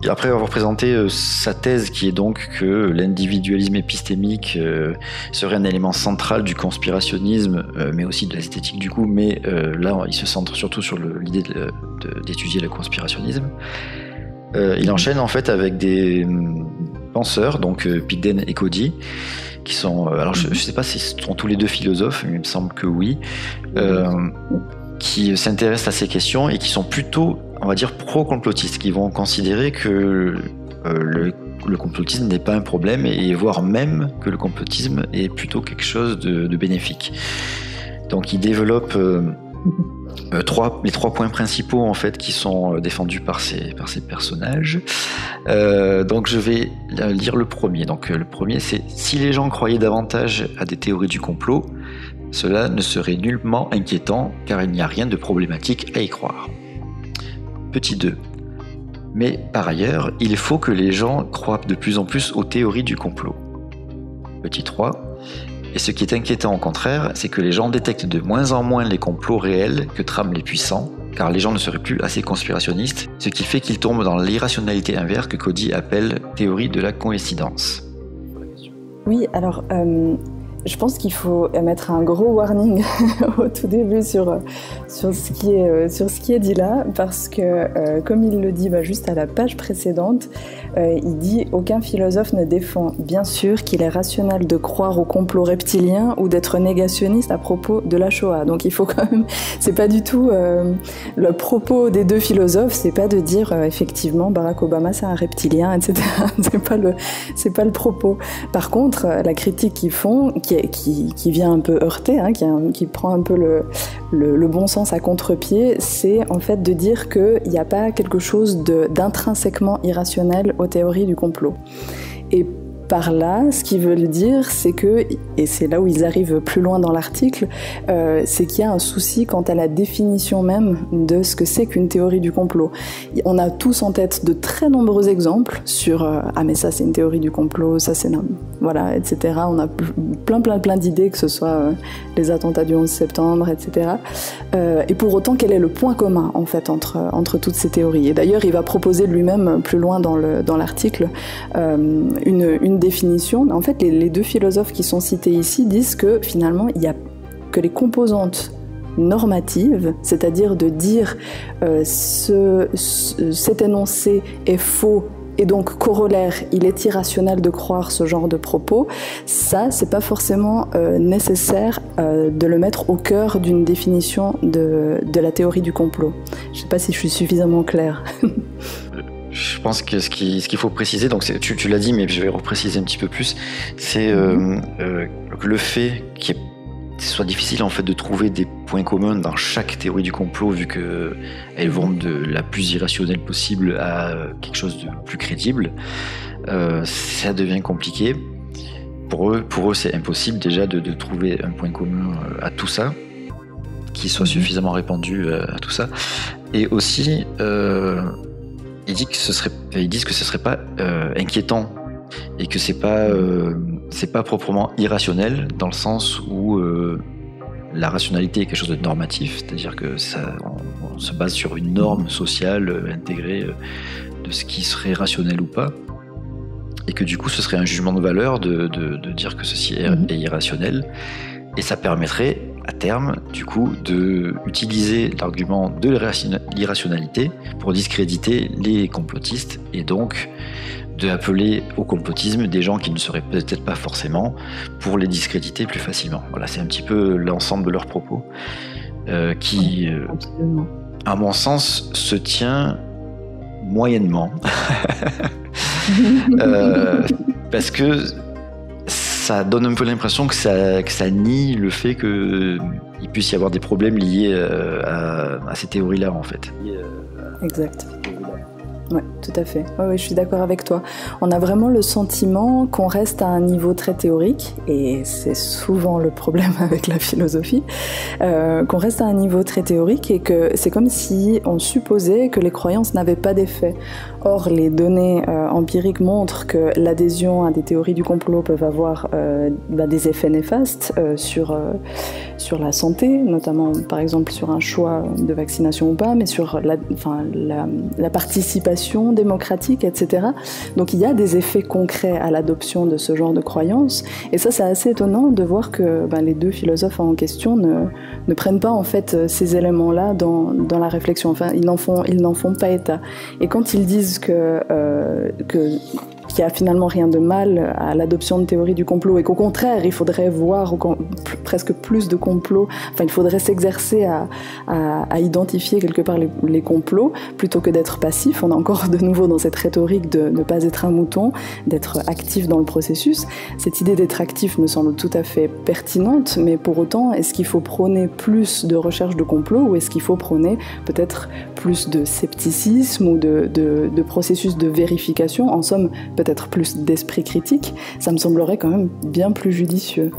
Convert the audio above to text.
Après avoir présenté sa thèse qui est donc que l'individualisme épistémique serait un élément central du conspirationnisme, mais aussi de l'esthétique du coup, mais là il se centre surtout sur l'idée d'étudier le conspirationnisme. Il enchaîne en fait avec des penseurs, donc Pigden et Caudy, qui sont, alors je ne sais pas si ce sont tous les deux philosophes, mais il me semble que oui, qui s'intéressent à ces questions et qui sont plutôt, on va dire, pro-complotistes, qui vont considérer que le complotisme n'est pas un problème et voire même que le complotisme est plutôt quelque chose de bénéfique. Donc ils développent les trois points principaux en fait qui sont défendus par ces personnages. Donc je vais lire le premier. Donc le premier, c'est si les gens croyaient davantage à des théories du complot, cela ne serait nullement inquiétant car il n'y a rien de problématique à y croire. Petit 2. Mais par ailleurs, il faut que les gens croient de plus en plus aux théories du complot. Petit 3. Et ce qui est inquiétant au contraire, c'est que les gens détectent de moins en moins les complots réels que trament les puissants, car les gens ne seraient plus assez conspirationnistes, ce qui fait qu'ils tombent dans l'irrationalité inverse que Caudy appelle théorie de la coïncidence. Oui, alors je pense qu'il faut mettre un gros warning au tout début sur ce qui est dit là, parce que comme il le dit juste à la page précédente, il dit « Aucun philosophe ne défend bien sûr qu'il est rationnel de croire au complot reptilien ou d'être négationniste à propos de la Shoah. » Donc il faut quand même, c'est pas du tout le propos des deux philosophes, c'est pas de dire effectivement Barack Obama c'est un reptilien, etc. c'est pas le propos. Par contre, la critique qu'ils font, qui vient un peu heurter, qui prend un peu le bon sens à contre-pied, c'est en fait de dire qu'il n'y a pas quelque chose d'intrinsèquement irrationnel aux théories du complot. Et par là, ce qu'ils veulent dire, c'est que, et c'est là où ils arrivent plus loin dans l'article, c'est qu'il y a un souci quant à la définition même de ce que c'est qu'une théorie du complot. On a tous en tête de très nombreux exemples sur ah mais ça c'est une théorie du complot, ça c'est voilà, etc. On a plein d'idées, que ce soit les attentats du 11 septembre, etc. Et pour autant, quel est le point commun en fait entre toutes ces théories? Et d'ailleurs, il va proposer lui-même plus loin dans l'article une définition. En fait, les deux philosophes qui sont cités ici disent que finalement, il y a que les composantes normatives, c'est-à-dire de dire cet énoncé est faux et donc corollaire, il est irrationnel de croire ce genre de propos, ça, c'est pas forcément nécessaire de le mettre au cœur d'une définition de la théorie du complot. Je sais pas si je suis suffisamment claire. Je pense que ce qu'il faut préciser, donc tu l'as dit, mais je vais repréciser un petit peu plus, c'est que le fait qu'il soit difficile en fait de trouver des points communs dans chaque théorie du complot, vu qu'elles vont de la plus irrationnelle possible à quelque chose de plus crédible, ça devient compliqué. Pour eux, c'est impossible déjà de trouver un point commun à tout ça, qui soit suffisamment répandu à tout ça. Et aussi, ils disent que ce serait pas inquiétant et que c'est pas proprement irrationnel, dans le sens où la rationalité est quelque chose de normatif, c'est-à-dire que on se base sur une norme sociale intégrée de ce qui serait rationnel ou pas, et que du coup ce serait un jugement de valeur de dire que ceci est irrationnel, et ça permettrait à terme, du coup, d'utiliser l'argument de l'irrationalité pour discréditer les complotistes, et donc d'appeler au complotisme des gens qui ne seraient peut-être pas forcément, pour les discréditer plus facilement. Voilà, c'est un petit peu l'ensemble de leurs propos, qui, à mon sens, se tient moyennement. Parce que ça donne un peu l'impression que ça nie le fait qu'il puisse y avoir des problèmes liés à ces théories-là, en fait. Exact. Oui, tout à fait. Oui, je suis d'accord avec toi. On a vraiment le sentiment qu'on reste à un niveau très théorique, et c'est souvent le problème avec la philosophie, qu'on reste à un niveau très théorique et que c'est comme si on supposait que les croyances n'avaient pas d'effet. Or, les données empiriques montrent que l'adhésion à des théories du complot peuvent avoir des effets néfastes sur la santé, notamment par exemple sur un choix de vaccination ou pas, mais sur la participation démocratique, etc. Donc il y a des effets concrets à l'adoption de ce genre de croyances, et ça c'est assez étonnant de voir que les deux philosophes en question ne prennent pas en fait ces éléments-là dans la réflexion. Enfin, ils n'en font pas état. Et quand ils disent qu'il n'y a finalement rien de mal à l'adoption de théories du complot et qu'au contraire, il faudrait voir presque plus de complots, enfin il faudrait s'exercer à identifier quelque part les complots plutôt que d'être passif. On est encore de nouveau dans cette rhétorique de ne pas être un mouton, d'être actif dans le processus. Cette idée d'être actif me semble tout à fait pertinente, mais pour autant, est-ce qu'il faut prôner plus de recherche de complots ou est-ce qu'il faut prôner peut-être plus de scepticisme ou de processus de vérification, en somme peut-être plus d'esprit critique? Ça me semblerait quand même bien plus judicieux.